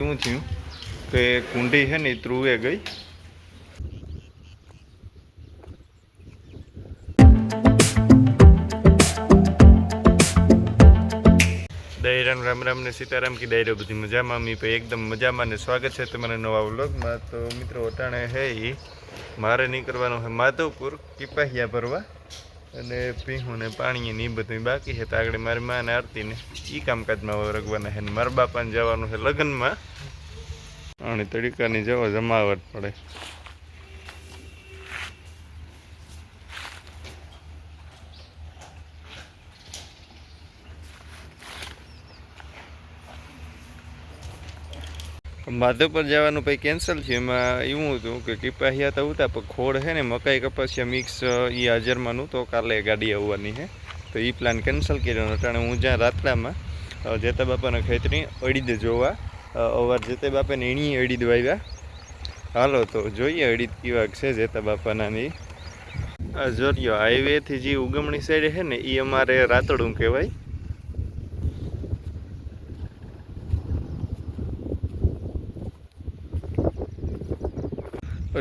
શું થયું કે કુંડી છે ને ત્રુવે ગઈ. દૈરામ રામ રામ ને સીતારામ કી ડાયરો બધી મજામાં મી ભાઈ એકદમ મજામાં ને સ્વાગત છે તમારા નવા વ્લોગમાં. તો મિત્રો અટાણે હે એ મારે નીકળવાનું છે માધવપુર કિપાહિયા ભરવા અને પીહું ને પાણી ને એ બધું બાકી છે. તો આગળ મારી મા ને આરતી ને એ કામકાજમાં રગવાના છે ને મારા બાપાને જવાનું છે લગ્નમાં અને તડીકાની જવો જમાવટ પડે. માધવપુર જવાનું પછી કેન્સલ થયું. એમાં એવું હતું કે કિપાહિયા તો ઉતા પણ ખોળ છે ને મકાઈ કપાસિયા મિક્સ એ હાજરમાં નહોતો. કાલે ગાડી આવવાની છે તો એ પ્લાન કેન્સલ કર્યો. અટાણે હું જ્યાં રાતડામાં જેતા બાપાના ખેતરી અડીદ જોવા અવાર જેતા બાપાને એણી અડીદ વાવ્યા. હાલો તો જોઈએ અડીદ કેવા છે જેતા બાપાના. ની જોરિયો હાઈવેથી જે ઉગમણી સાઈડ છે ને એ અમારે રાતડું કહેવાય.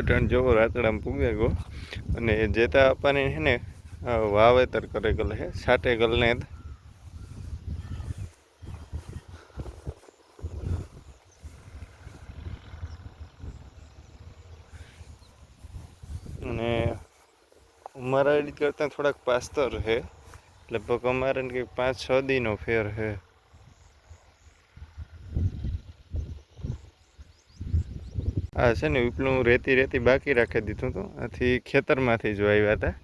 અટાણ જોવો રાતડામાં પૂગ્યા ગો અને જેતા બાપાને છે ને વાવેતર કરે ગલે છે છાટે ગલને અને અમારા એડી કરતાં થોડાક પાસ્તર છે. લગભગ અમારે કંઈક 5-6 દીનો ફેર છે. આ છે ને ઉપલું રેતી બાકી રાખી દીધું હતું. આથી ખેતરમાંથી જ આવ્યા હતા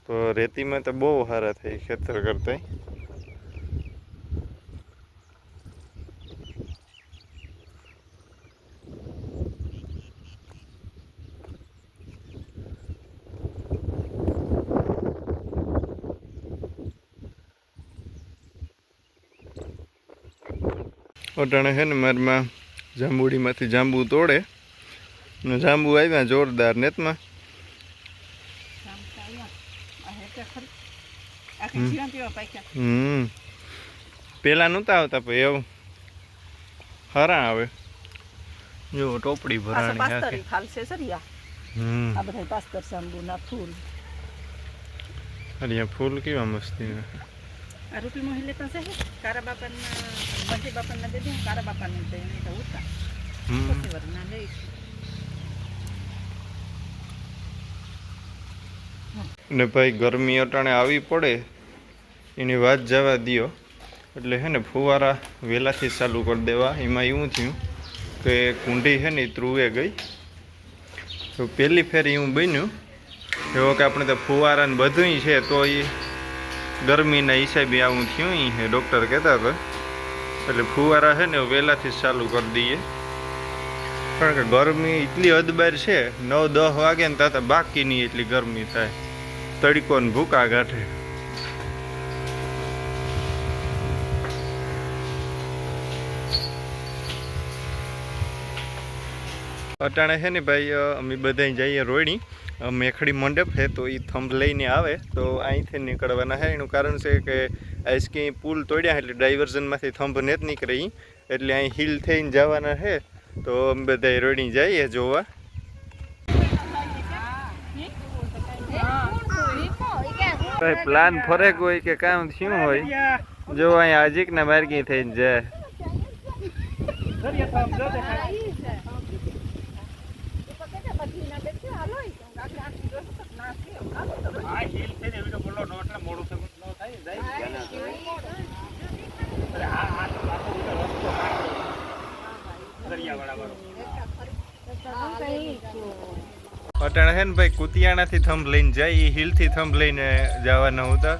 તો રેતીમાં તો બહુ સારા થઈ ખેતર કરતાં. અટાણે છે ને મારમાં જાંબુડીમાંથી જાંબુ તોડે ને જાંબુ આવ્યા જોરદાર નેતમાં. પેલા નહોતા આવતા પછી એવું હરા આવે જો ટોપડી ભરાણી હરિયા ફૂલ કેવા મસ્તી. આરોપી મહિલે પાસે હે કારા બાપાના બંટી બાપાના દે દે કારા બાપાને દે એને તો ઉતા પછી વરના લે ને ભાઈ ગરમી અટાણે આવી પડે એની વાત જવા દ્યો. એટલે હે ને ફુવારા વહેલાથી ચાલુ કરી દેવા. એમાં એવું થયું કે કુંડી છે ને ત્રુવે ગઈ. તો પહેલી ફેરી એવું બન્યું એવો કે આપણે તો ફુવારા ને બધું છે તો એ ગરમીના હિસાબે આવું થયું છે ડૉક્ટર કહેતા હતા. એટલે ફુવારા છે ને વહેલાથી ચાલુ કરી દઈએ કારણ કે ગરમી એટલી અદબાર છે. 9-10 વાગે ને ત્યાં બાકી નહીં એટલી ગરમી થાય. તડકો ને ભૂકા ગાંઠે. અટાણે છે ને ભાઈ અમે બધા જઈએ રોયણી મેખડી મંડપ છે તો એ થંભ લઈને આવે તો અહીંથી નીકળવાના છે. એનું કારણ છે કે આઈસ્કી પુલ તોડ્યા એટલે ડાયવર્ઝનમાંથી થંભ ને જ નીકળે એટલે અહીં હિલ થઈને જવાના છે. તો અમે બધા રોયણી જઈએ જોવા. પ્લાન ફરેક હોય કે કામ શું હોય જો અહીંયા આજીકના માર્ગી થઈને જાય. અટાણે છે ને ભાઈ કુતિયાણાથી થંભ લઈને જાય એ હિલથી થંભ લઈને જવાના હતા.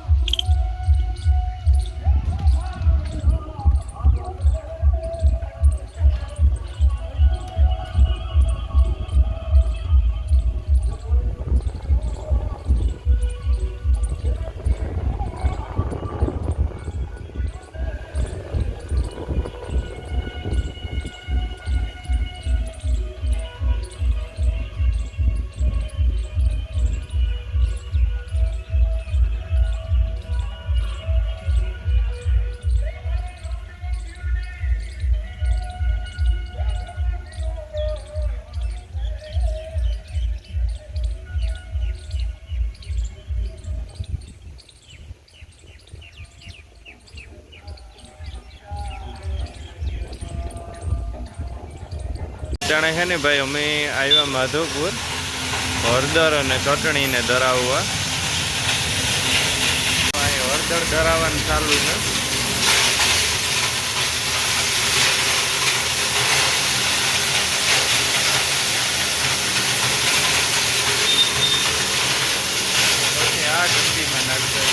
અટાણે છે ને ભાઈ અમે આવ્યા માધવપુર હળદર અને ચટણીને ધરાવવા. હળદર ધરાવવાનું ચાલુ છે. પછી આ ઘંટીમાં નાખતા.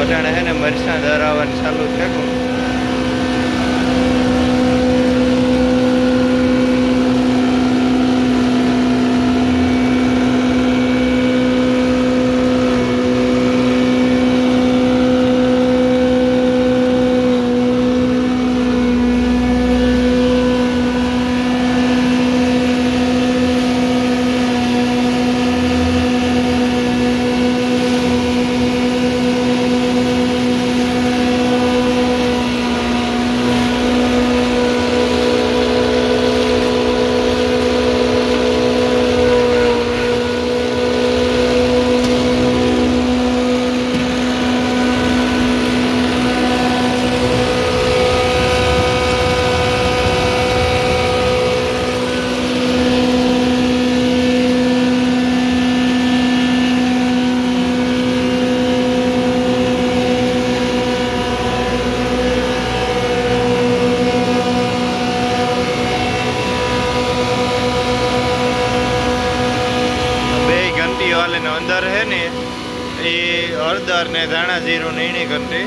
અટાણે છે ને મરચાં ધરાવવાનું ચાલુ થયું. અંદર હે ને એ હળદર ને ધાણા જીરું ને એની ઘંટી.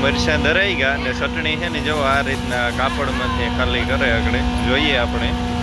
મરચાં ધરાઈ ગયા ને ચટણી છે ને જો આ રીતના કાપડમાંથી ખાલી કરે આગળ જોઈએ આપણે.